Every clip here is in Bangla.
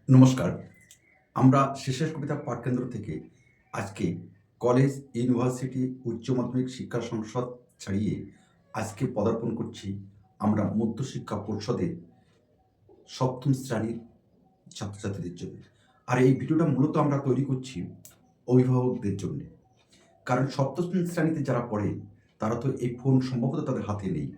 নমস্কার। আমরা শেষের কবিতা পাঠকেন্দ্র থেকে আজকে কলেজ, ইউনিভার্সিটি, উচ্চ মাধ্যমিক শিক্ষা সংসদ ছাড়িয়ে আজকে পদার্পণ করছি আমরা মধ্যশিক্ষা পর্ষদের ৭ম শ্রেণীর ছাত্রছাত্রীদের জন্য। আর এই ভিডিওটা মূলত আমরা তৈরি করছি অভিভাবকদের জন্যে। কারণ ৭ম শ্রেণীতে যারা পড়ে তারা তো এই ফোন সম্ভবত তাদের হাতে নেই।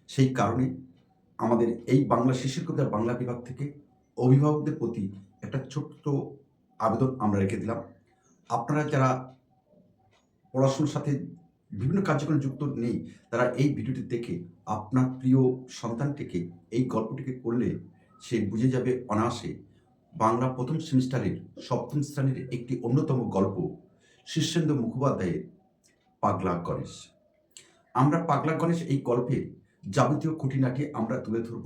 সেই কারণে আমাদের এই বাংলা শিশুর কবিতা বাংলা বিভাগ থেকে অভিভাবকদের প্রতি একটা ছোট্ট আবেদন আমরা রেখে দিলাম। আপনারা যারা পড়াশোনার সাথে বিভিন্ন কার্যক্রমে যুক্ত নেই, তারা এই ভিডিওটি দেখে আপনার প্রিয় সন্তানটিকে এই গল্পটিকে পড়লে সে বুঝে যাবে অনায়াসে বাংলা ১ম সেমিস্টারের ৭ম শ্রেণীর একটি অন্যতম গল্প শীর্ষেন্দু মুখোপাধ্যায়ের 'পাগলা গণেশ'। আমরা 'পাগলা গণেশ' এই গল্পের যাবতীয় খুঁটিনাটি আমরা তুলে ধরব।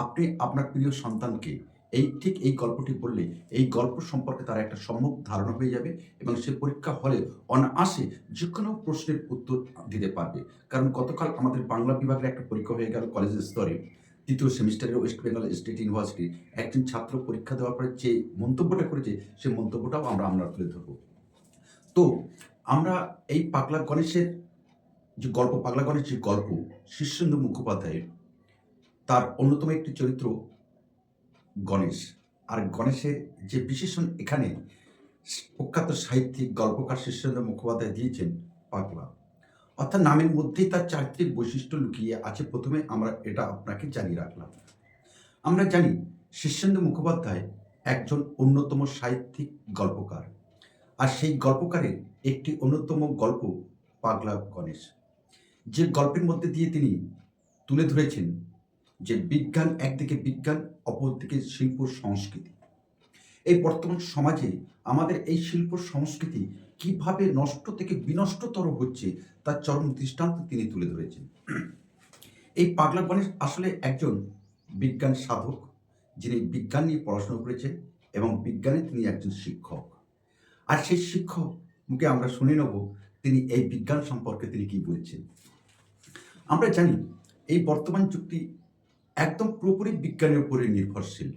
আপনি আপনার প্রিয় সন্তানকে ঠিক এই গল্পটি বললে এই গল্প সম্পর্কে তার একটা সম্যক ধারণা হয়ে যাবে এবং সে পরীক্ষা হলে অনায়াসে যেকোনো প্রশ্নের উত্তর দিতে পারবে। কারণ গতকাল আমাদের বাংলা বিভাগের একটা পরীক্ষা হয়ে গেল কলেজের স্তরে। ৩য় সেমিস্টারের ওয়েস্ট বেঙ্গল স্টেট ইউনিভার্সিটির একজন ছাত্র পরীক্ষা দেওয়ার পরে যে মন্তব্যটা করেছে, সে মন্তব্যটাও আমরা তুলে ধরব। তো আমরা এই 'পাগলা গণেশের' যে গল্প 'পাগলা গণেশ' যে গল্প শীর্ষেন্দু মুখোপাধ্যায়ের, তার অন্যতম একটি চরিত্র গণেশ। আর গণেশের যে বিশেষণ এখানে প্রখ্যাত সাহিত্যিক গল্পকার শীর্ষেন্দু মুখোপাধ্যায় দিয়েছেন 'পাগলা'। অর্থাৎ নামের মধ্যেই তার চারিত্রিক বৈশিষ্ট্য লুকিয়ে আছে। ১ম এ আমরা এটা আপনাকে জানিয়ে রাখলাম। আমরা জানি শীর্ষেন্দু মুখোপাধ্যায় একজন অন্যতম সাহিত্যিক গল্পকার। আর সেই গল্পকারের একটি অন্যতম গল্প 'পাগলা গণেশ'। যে গল্পের মধ্যে দিয়ে তিনি তুলে ধরেছেন যে বিজ্ঞান, একদিকে বিজ্ঞান, অপরদিকে শিল্প সংস্কৃতি। এই বর্তমান সমাজে আমাদের এই শিল্প সংস্কৃতি কিভাবে নষ্ট থেকে বিনষ্টতর হচ্ছে তার চরম দৃষ্টান্ত তিনি তুলে ধরেছেন। এই 'পাগলা গণেশ' আসলে একজন বিজ্ঞান সাধক, যিনি বিজ্ঞান নিয়ে পড়াশোনা করেছেন এবং বিজ্ঞানে তিনি একজন শিক্ষক। আর সেই শিক্ষক মুখে আমরা শুনে নেব তিনি এই বিজ্ঞান সম্পর্কে তিনি কি বলছেন। আমরা জানি এই বর্তমান যুগটি একদম পুরোপুরি বিজ্ঞানের উপরে নির্ভরশীল।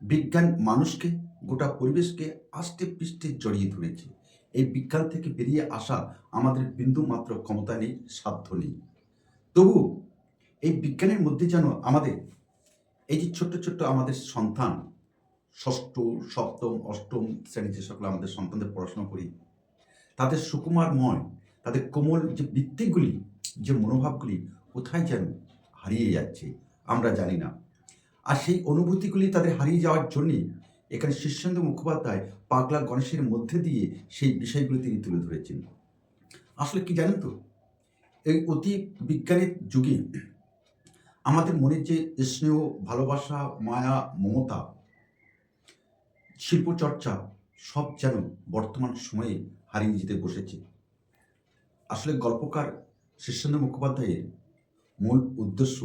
বিজ্ঞান মানুষকে, গোটা পরিবেশকে আষ্টে-পৃষ্ঠে জড়িয়ে ধরেছে। এই বিজ্ঞান থেকে বেরিয়ে আসা আমাদের বিন্দুমাত্র ক্ষমতা নেই, সাধ্য নেই। তবুও এই বিজ্ঞানের মধ্যে যেন আমাদের এই যে ছোট্ট আমাদের সন্তান ৬ষ্ঠ, ৭ম, ৮ম শ্রেণীর যে সকল আমাদের সন্তানদের পড়াশোনা করি, তাদের সুকুমারময়, তাদের কোমল যে বৃত্তিগুলি, যে মনোভাবগুলি কোথায় যেন হারিয়ে যাচ্ছে, আমরা জানি না। আর সেই অনুভূতিগুলি তাদের হারিয়ে যাওয়ার জন্যেই এখানে শীর্ষেন্দু মুখোপাধ্যায় 'পাগলা গণেশের' মধ্যে দিয়ে সেই বিষয়গুলি তিনি তুলে ধরেছেন। আসলে কি জানেন তো? এই অতি বিজ্ঞানের যুগে আমাদের মনের যে স্নেহ, ভালোবাসা, মায়া, মমতা, শিল্পচর্চা সব যেন বর্তমান সময়ে হারিয়ে যেতে বসেছে। আসলে গল্পকার শীর্ষেন্দু মুখোপাধ্যায়ের মূল উদ্দেশ্য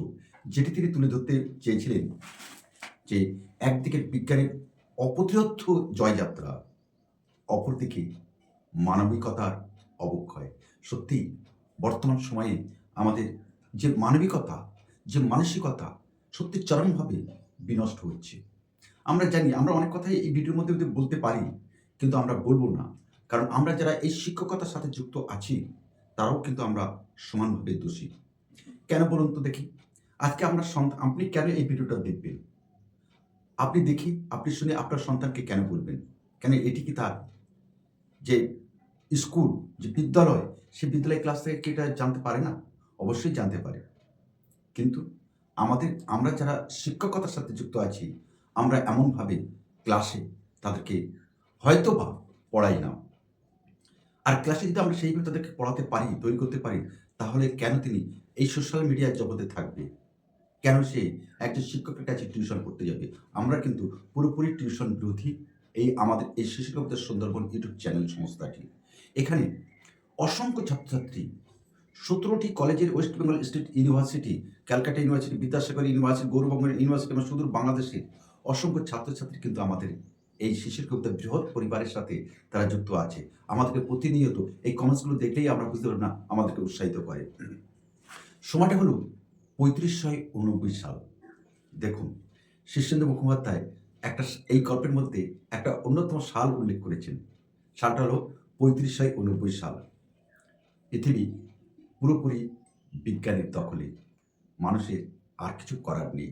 যেটি তিনি তুলে ধরতে চেয়েছিলেন যে একদিকে বিজ্ঞানের অপ্রতিরোধ্য জয়যাত্রা, অপরদিকে মানবিকতার অবক্ষয়। সত্যিই বর্তমান সময়ে আমাদের যে মানবিকতা, যে মানসিকতা সত্যি চরমভাবে বিনষ্ট হচ্ছে। আমরা জানি আমরা অনেক কথাই এই ভিডিওর মধ্যে বলতে পারি, কিন্তু আমরা বলব না। কারণ আমরা যারা এই শিক্ষকতার সাথে যুক্ত আছি, তারাও কিন্তু আমরা সমানভাবে দোষী। কেন বলুন তো দেখি? আজকে আমরা আপনি কেন এই ভিডিওটা দেখবেন? আপনি দেখে, আপনি শুনে আপনার সন্তানকে কেন বলবেন? কেন এটি কি তার যে স্কুল, যে বিদ্যালয়, সে বিদ্যালয় ক্লাস থেকে কি এটা জানতে পারে না? অবশ্যই জানতে পারে। কিন্তু আমরা যারা শিক্ষকতার সাথে যুক্ত আছি, আমরা এমনভাবে ক্লাসে তাদেরকে হয়তোবা পড়াই না। আর ক্লাসে যদি আমরা সেইভাবে তাদেরকে পড়াতে পারি, তৈরি করতে পারি, তাহলে কেন তিনি এই সোশ্যাল মিডিয়ার জগতে থাকবে? কেন সে একজন শিক্ষকের কাছে টিউশন পড়তে যাবে? আমরা কিন্তু পুরোপুরি টিউশন বিরোধী আমাদের এই শিশু কবিতা সুন্দরবন ইউটিউব চ্যানেল সংস্থাটি। এখানে অসংখ্য ছাত্রছাত্রী ১৭টি কলেজের West Bengal state university, Calcutta university, Vidyasagar university, Gour Banga university এবং সুদূর বাংলাদেশের অসংখ্য ছাত্রছাত্রী কিন্তু আমাদের এই শিশির কবিতা বৃহৎ পরিবারের সাথে তারা যুক্ত আছে। আমাদেরকে প্রতিনিয়ত এই কমেন্টসগুলো দেখলেই আমরা বুঝতে পারি না, আমাদেরকে উৎসাহিত করে। সময়টা হলো ৩৫89 সাল। দেখুন, শীর্ষেন্দু মুখোপাধ্যায় একটা এই গল্পের মধ্যে একটা অন্যতম সাল উল্লেখ করেছেন। সালটা হলো ৩৫89 সাল। পৃথিবী পুরোপুরি বিজ্ঞানের দখলে, মানুষের আর কিছু করার নেই।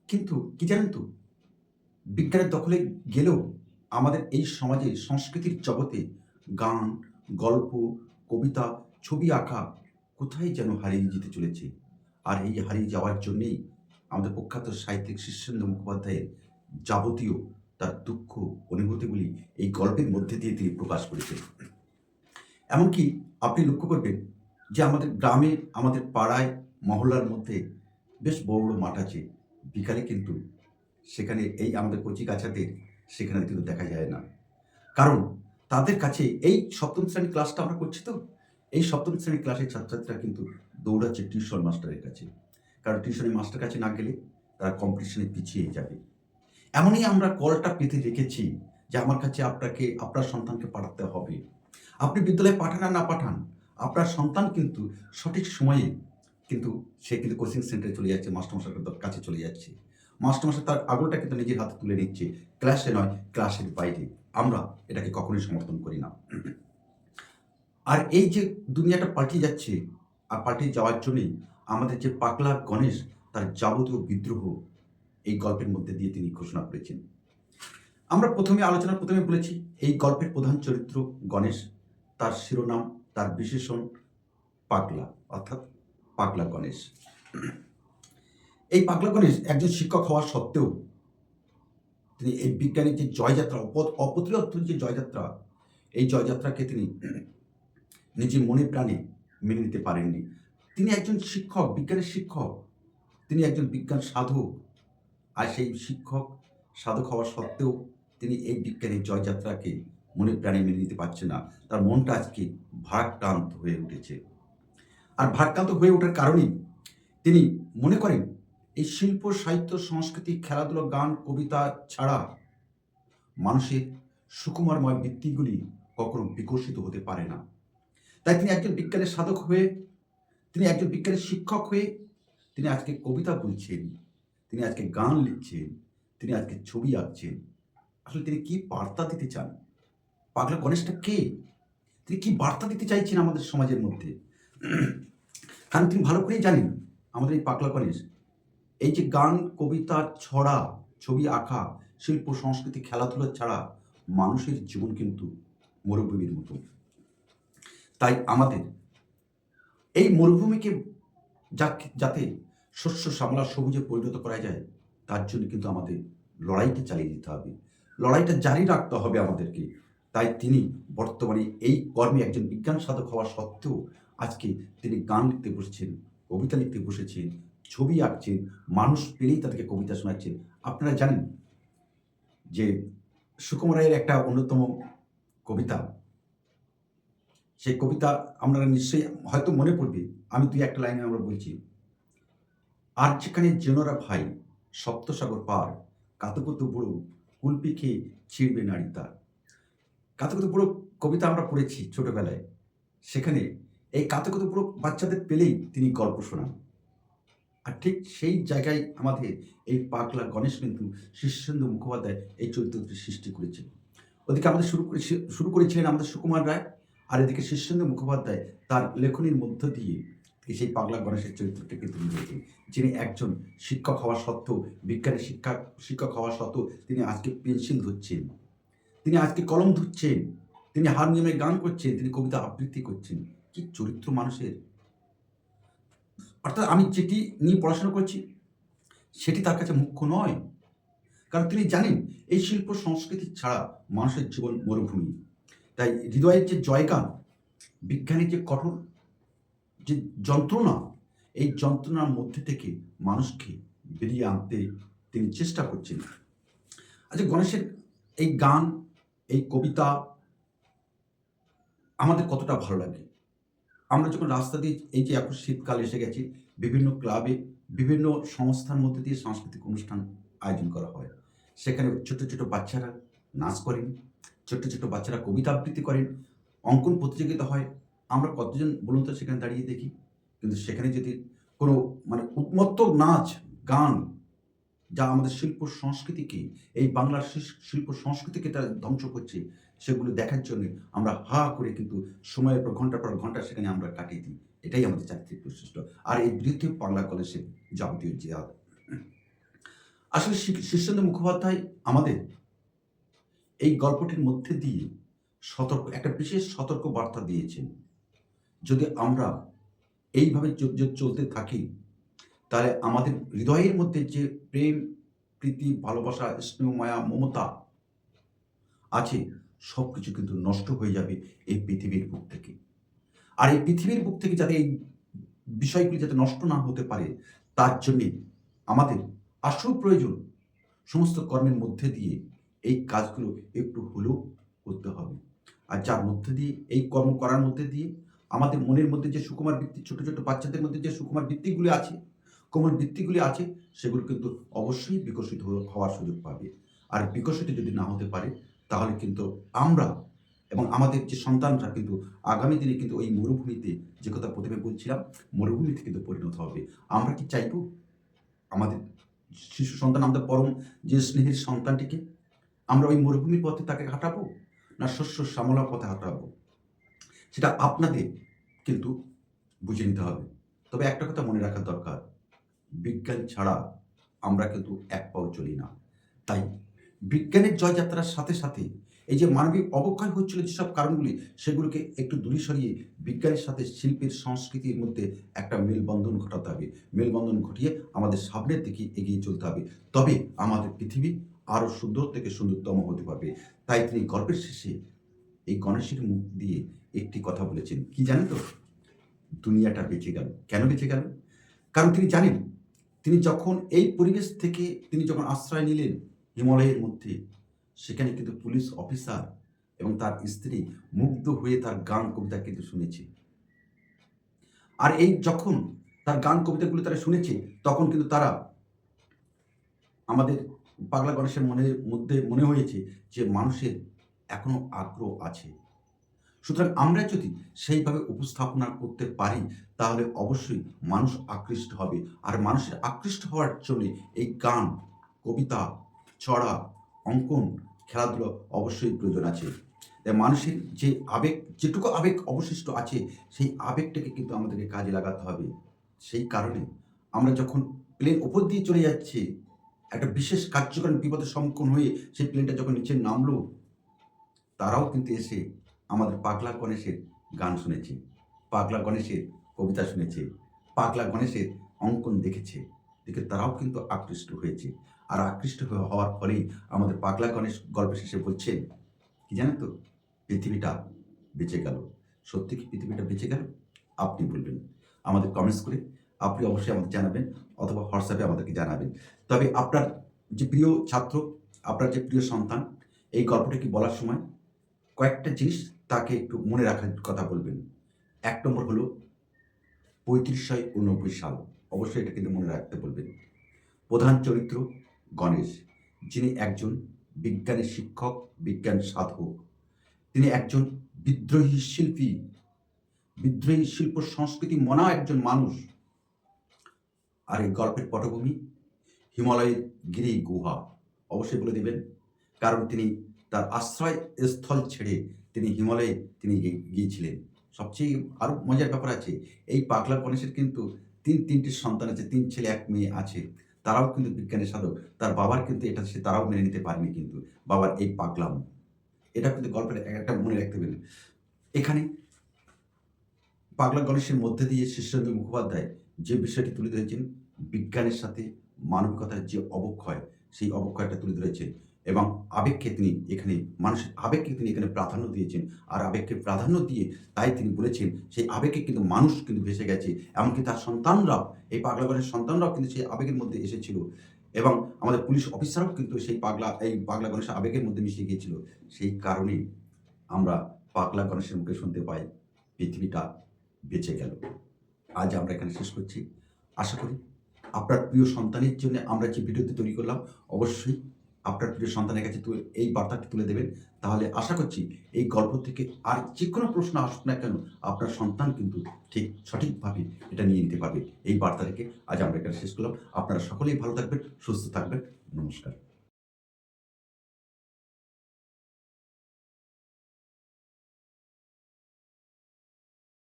কিন্তু কি জানেন তো, বিজ্ঞানের দখলে গেলেও আমাদের এই সমাজে সংস্কৃতির জগতে গান, গল্প, কবিতা, ছবি আঁকা কোথায় যেন হারিয়ে যেতে চলেছে। আর এই হারিয়ে যাওয়ার জন্যেই আমাদের প্রখ্যাত সাহিত্যিক শীর্ষেন্দু মুখোপাধ্যায়ের যাবতীয় তার দুঃখ অনুভূতিগুলি এই গল্পের মধ্যে দিয়ে তিনি প্রকাশ করেছেন। এমনকি আপনি লক্ষ্য করবেন যে আমাদের গ্রামে, আমাদের পাড়ায়, মহল্লার মধ্যে বেশ বড় বড় মাঠ আছে। বিকালে কিন্তু সেখানে এই আমাদের কচিকাঁচাদের সেখানে কিন্তু দেখা যায় না। কারণ তাদের কাছে এই সপ্তম শ্রেণীর ক্লাসটা আমরা করছি তো, এই সপ্তম শ্রেণীর ক্লাসের ছাত্রছাত্রীরা কিন্তু দৌড়াচ্ছে টিউশন মাস্টারের কাছে। কারণ টিউশনের মাস্টার কাছে না গেলে তারা কম্পিটিশনে পিছিয়ে যাবে। এমনই আমরা কলটা পেতে রেখেছি যে আমার কাছে আপনার সন্তানকে পাঠাতে হবে। আপনি বিদ্যালয়ে পাঠান আর না পাঠান, আপনার সন্তান কিন্তু সঠিক সময়ে কিন্তু সে কিন্তু কোচিং সেন্টারে চলে যাচ্ছে, মাস্টারমশাইয়ের কাছে চলে যাচ্ছে। মাস্টারমশাই তার আগলটা কিন্তু নিজের হাতে তুলে নিচ্ছে, ক্লাসে নয়, ক্লাসের বাইরে। আমরা এটাকে কখনোই সমর্থন করি না। আর এই যে দুনিয়াটা পাল্টিয়ে যাচ্ছে, আর পাল্টিয়ে যাওয়ার জন্যই আমাদের যে পাগলা গণেশ তার যাবতীয় বিদ্রোহ এই গল্পের মধ্যে দিয়ে তিনি ঘোষণা করেছেন। আমরা আলোচনার প্রথমে বলেছি এই গল্পের প্রধান চরিত্র গণেশ, তার শিরোনাম, তার বিশেষণ পাগলা, অর্থাৎ পাগলা গণেশ। এই পাগলা গণেশ একজন শিক্ষক হওয়া সত্ত্বেও তিনি এই বিজ্ঞানের যে জয়যাত্রা, অপ্রতিরোধ্য যে জয়যাত্রা, এই জয়যাত্রাকে তিনি নিজের মনে প্রাণে মেনে নিতে পারেননি। তিনি একজন শিক্ষক, বিজ্ঞানের শিক্ষক, তিনি একজন বিজ্ঞান সাধক। আর সেই শিক্ষক সাধক হওয়া সত্ত্বেও তিনি এই বিজ্ঞানের জয়যাত্রাকে মনে প্রাণে মেনে নিতে পারছে না। তার মনটা আজকে ভারাক্রান্ত হয়ে উঠেছে। আর ভারাক্রান্ত হয়ে ওঠার কারণেই তিনি মনে করেন এই শিল্প, সাহিত্য, সংস্কৃতি, খেলাধুলা, গান, কবিতা ছাড়া মানুষের সুকুমারময় বৃত্তিগুলি কখনো বিকশিত হতে পারে না। তাই তিনি একজন বিজ্ঞানের সাধক হয়ে, তিনি একজন বিজ্ঞানের শিক্ষক হয়ে তিনি আজকে কবিতা বলছেন, তিনি আজকে গান লিখছেন, তিনি আজকে ছবি আঁকছেন। আসলে তিনি কি বার্তা দিতে চান? পাগলা গণেশটা কে? তিনি কি বার্তা দিতে চাইছেন আমাদের সমাজের মধ্যে? কারণ তিনি ভালো করেই জানেন আমাদের এই পাগলা গণেশ এই যে গান, কবিতা, ছড়া, ছবি আঁকা, শিল্প, সংস্কৃতি, খেলাধুলা ছাড়া মানুষের জীবন কিন্তু মরুভূমির মতো। তাই আমাদের এই মরুভূমিকে যাতে শস্য শ্যামলা সবুজে পরিণত করা যায়, তার জন্য কিন্তু আমাদের লড়াইটা চালিয়ে যেতে হবে, লড়াইটা জারি রাখতে হবে আমাদেরকে। তাই তিনি বর্তমানে এই কর্মে একজন বিজ্ঞান সাধক হওয়া সত্ত্বেও আজকে তিনি গান লিখতে বসেছেন, কবিতা লিখতে বসেছেন, ছবি আঁকছেন, মানুষ পেলেই তাদেরকে কবিতা শোনাচ্ছেন। আপনারা জানেন যে সুকুমার রায়ের একটা অন্যতম কবিতা, সেই কবিতা আপনারা নিশ্চয়ই হয়তো মনে পড়বে, আমি দুই একটা লাইনে আমরা বলছি। আর যেখানে জেনোরা ভাই সপ্তসাগর পার, কাতুকুতু বুড়ো কুলপি খেয়ে ছিঁড়বে নারী তার। কাতুকুতু বুড়ো কবিতা আমরা পড়েছি ছোটবেলায়। সেখানে এই কাতুকুতু বুড়ো বাচ্চাদের পেলেই তিনি গল্প শোনান। আর ঠিক সেই জায়গায় আমাদের এই পাগলা গণেশ কিন্তু শীর্ষেন্দু মুখোপাধ্যায় এই চরিত্রটি সৃষ্টি করেছেন। ওদিকে আমাদের শুরু করেছিলেন আমাদের সুকুমার রায়, আর এদিকে শীর্ষেন্দু মুখোপাধ্যায় তার লেখনীর মধ্য দিয়ে সেই পাগলা গণেশের চরিত্রটিকে তুলে ধরেছেন, যিনি একজন শিক্ষক হওয়া সত্ত্বেও, বিজ্ঞানের শিক্ষক হওয়া সত্ত্বেও তিনি আজকে পেন্সিল ধরছেন, তিনি আজকে কলম ধরছেন, তিনি হারমোনিয়ামে গান করছেন, তিনি কবিতা আবৃত্তি করছেন। কি চরিত্র মানুষের! অর্থাৎ আমি যেটি নিয়ে পড়াশোনা করছি সেটি তার কাছে মুখ্য নয়। কারণ তিনি জানেন এই শিল্প সংস্কৃতি ছাড়া মানুষের জীবন মরুভূমি। তাই হৃদয়ের যে জয়গান, বিজ্ঞানের যে কঠোর যে যন্ত্রণা, এই যন্ত্রণার মধ্যে থেকে মানুষকে বেরিয়ে আনতে তিনি চেষ্টা করছেন। আচ্ছা, গণেশের এই গান, এই কবিতা আমাদের কতটা ভালো লাগে। আমরা যখন রাস্তা দিয়ে এই যে এখন শীতকাল এসে গেছে, বিভিন্ন ক্লাবে, বিভিন্ন সংস্থার মধ্যে দিয়ে সাংস্কৃতিক অনুষ্ঠান আয়োজন করা হয়। সেখানে ছোট ছোট বাচ্চারা নাচ করেন, ছোট্ট ছোট বাচ্চারা কবিতা আবৃত্তি করেন, অঙ্কন প্রতিযোগিতা হয়। আমরা কতজন বলুন তো সেখানে দাঁড়িয়ে দেখি? কিন্তু সেখানে যদি কোনো মানে উন্মত্ত নাচ, গান যা আমাদের শিল্প সংস্কৃতিকে, এই বাংলার শিল্প সংস্কৃতিকে তারা ধ্বংস করছে, সেগুলো দেখার জন্যে আমরা হা করে কিন্তু সময়ের পর ঘন্টা সেখানে আমরা কাটিয়ে দিই। এটাই আমাদের চারিত্রিক বৈশিষ্ট্য। আর এই বিরুদ্ধে বাংলা কলেজের যাবতীয় জিহাদ। আসলে শীর্ষেন্দু মুখোপাধ্যায় আমাদের এই গল্পটির মধ্যে দিয়ে একটা বিশেষ সতর্ক বার্তা দিয়েছেন। যদি আমরা এইভাবে চলতে থাকি, তাহলে আমাদের হৃদয়ের মধ্যে যে প্রেম, প্রীতি, ভালোবাসা, স্নেহ, মায়া, মমতা আছে, সব কিছু কিন্তু নষ্ট হয়ে যাবে এই পৃথিবীর বুক থেকে। আর এই পৃথিবীর বুক থেকে যাতে এই বিষয়গুলি যাতে নষ্ট না হতে পারে, তার জন্যে আমাদের আসল প্রয়োজন সমস্ত কর্মের মধ্যে দিয়ে এই কাজগুলো একটু হলেও করতে হবে। আর যার মধ্যে দিয়ে এই কর্ম করার মধ্যে দিয়ে আমাদের মনের মধ্যে যে সুকুমার বৃত্তি, ছোট ছোট বাচ্চাদের মধ্যে যে সুকুমার বৃত্তিগুলি আছে, কোমল বৃত্তিগুলি আছে, সেগুলো কিন্তু অবশ্যই বিকশিত হওয়ার সুযোগ পাবে। আর বিকশিত যদি না হতে পারে, তাহলে কিন্তু আমরা এবং আমাদের যে সন্তানরা কিন্তু আগামী দিনে কিন্তু ওই মরুভূমিতে, যে কথা প্রথমে বলছিলাম, মরুভূমিতে কিন্তু পরিণত হবে। আমরা কি চাইব আমাদের শিশু সন্তান, আমাদের পরম যে স্নেহের সন্তানটিকে আমরা ওই মরুভূমির পথে তাকে হাঁটাবো, না শস্য শ্যামলা পথে হাঁটাবো? সেটা আপনাদের কিন্তু বুঝে নিতে হবে। তবে একটা কথা মনে রাখা দরকার, বিজ্ঞান ছাড়া আমরা কিন্তু এক পাও চলি না। তাই বিজ্ঞানের জয়যাত্রার সাথে সাথে এই যে মানবিক অবক্ষয় হচ্ছিল যেসব কারণগুলি, সেগুলোকে একটু দূরে সরিয়ে বিজ্ঞানের সাথে শিল্পের সংস্কৃতির মধ্যে একটা মেলবন্ধন ঘটাতে হবে। মেলবন্ধন ঘটিয়ে আমাদের সামনের দিকে এগিয়ে চলতে হবে। তবে আমাদের পৃথিবী আরও সুন্দর থেকে সুন্দরতম হতে পারবে। তাই তিনি গল্পের শেষে এই গণেশের মুখ দিয়ে একটি কথা বলেছেন, কি জানেন তো? দুনিয়াটা বেঁচে গেল। কেন বেঁচে গেল? কারণ তিনি জানেন, তিনি যখন এই পরিবেশ থেকে তিনি যখন আশ্রয় নিলেন হিমালয়ের মধ্যে, সেখানে কিন্তু পুলিশ অফিসার এবং তার স্ত্রী মুগ্ধ হয়ে তার গান কবিতা কিন্তু শুনেছে। আর এই যখন তার গান কবিতাগুলো তারা শুনেছে, তখন কিন্তু তারা আমাদের পাগলা গণেশের মনের মধ্যে মনে হয়েছে যে মানুষের এখনো আগ্রহ আছে। সুতরাং আমরা যদি সেইভাবে উপস্থাপনা করতে পারি, তাহলে অবশ্যই মানুষ আকৃষ্ট হবে। আর মানুষের আকৃষ্ট হওয়ার জন্যে এই গান, কবিতা, ছড়া, অঙ্কন, খেলাধুলা অবশ্যই প্রয়োজন আছে। তাই মানুষের যে আবেগ, যেটুকু আবেগ অবশিষ্ট আছে, সেই আবেগটাকে কিন্তু আমাদেরকে কাজে লাগাতে হবে। সেই কারণে আমরা যখন প্লেন ওপর দিয়ে চলে যাচ্ছে, একটা বিশেষ কার্যকারণ বিপদের সম্মুখীন হয়ে সেই প্লেনটা যখন নিচে নামলো, তারাও কিন্তু এসে আমাদের পাগলা গণেশের গান শুনেছে, পাগলা গণেশের কবিতা শুনেছে, পাগলা গণেশের অঙ্কন দেখেছে, দেখে তারাও কিন্তু আকৃষ্ট হয়েছে। আর আকৃষ্ট হওয়ার ফলেই আমাদের পাগলা গণেশ গল্প শেষে বলছেন, কি জানেন তো? পৃথিবীটা বেঁচে গেল। সত্যি কি পৃথিবীটা বেঁচে গেল? আপনি বলবেন। আমাদের কমেন্টস করে আপনি অবশ্যই আমাদের জানাবেন, অথবা হোয়াটসঅ্যাপে আমাদেরকে জানাবেন। তবে আপনার যে প্রিয় ছাত্র, আপনার যে প্রিয় সন্তান, এই গল্পটাকে বলার সময় কয়েকটা জিনিস তাকে একটু মনে রাখার কথা বলবেন। ১ নম্বর হলো ৩৫৯৯ সাল। অবশ্যই এটা কিন্তু মনে রাখতে বলবেন। প্রধান চরিত্র গণেশ, যিনি একজন বিজ্ঞানের শিক্ষক, বিজ্ঞান সাধক। তিনি একজন বিদ্রোহী শিল্পী, বিদ্রোহী শিল্প সংস্কৃতি মনা একজন মানুষ। আর এই গল্পের পটভূমি হিমালয়ের গিরি গুহা। অবশ্যই বলে দেবেন, কারণ তিনি তার আশ্রয়স্থল ছেড়ে তিনি হিমালয়ে তিনি গিয়েছিলেন। সবচেয়ে আরও মজার ব্যাপার আছে, এই পাগলা গণেশের কিন্তু তিনটি সন্তান আছে, ৩ ছেলে ১ মেয়ে আছে। তারাও কিন্তু বিজ্ঞানের সাধক। তার বাবার কিন্তু এটা তারাও মেনে নিতে পারেনি কিন্তু, বাবার এই পাগলাম। এটা কিন্তু গল্পের একটা মনে রাখতে পারেন। এখানে পাগলা গণেশের মধ্যে দিয়ে শীর্ষেন্দু মুখোপাধ্যায় যে বিষয়টি তুলে ধরেছেন, বিজ্ঞানের সাথে মানবিকতার যে অবক্ষয়, সেই অবক্ষয়টা তুলে ধরেছেন। এবং আবেগকে তিনি এখানে, মানুষের আবেগকে তিনি এখানে প্রাধান্য দিয়েছেন। আর আবেগকে প্রাধান্য দিয়ে তাই তিনি বলেছেন, সেই আবেগে কিন্তু মানুষ কিন্তু ভেসে গেছে। এমনকি তার সন্তানরাও, এই পাগলা গণেশের সন্তানরাও কিন্তু সেই আবেগের মধ্যে এসেছিল। এবং আমাদের পুলিশ অফিসারও কিন্তু সেই পাগলা গণেশের আবেগের মধ্যে মিশে গিয়েছিল। সেই কারণেই আমরা পাগলা গণেশের মুখে শুনতে পাই, পৃথিবীটা বেঁচে গেল। আজ আমরা এখানে শেষ করছি। আশা করি আপনার প্রিয় সন্তানের জন্য আমরা যে ভিডিওটি তৈরি করলাম, অবশ্যই আপনার প্রিয় সন্তানের কাছে এই বার্তাটি তুলে দেবেন। তাহলে আশা করছি এই গল্প থেকে আর যে কোনো প্রশ্ন আসুক না কেন, আপনার সন্তান কিন্তু ঠিক সঠিকভাবে এটা নিয়ে নিতে পারবে। এই বার্তা রেখে আজ আমরা এখানে শেষ করলাম। আপনারা সকলেই ভালো থাকবেন, সুস্থ থাকবেন। নমস্কার।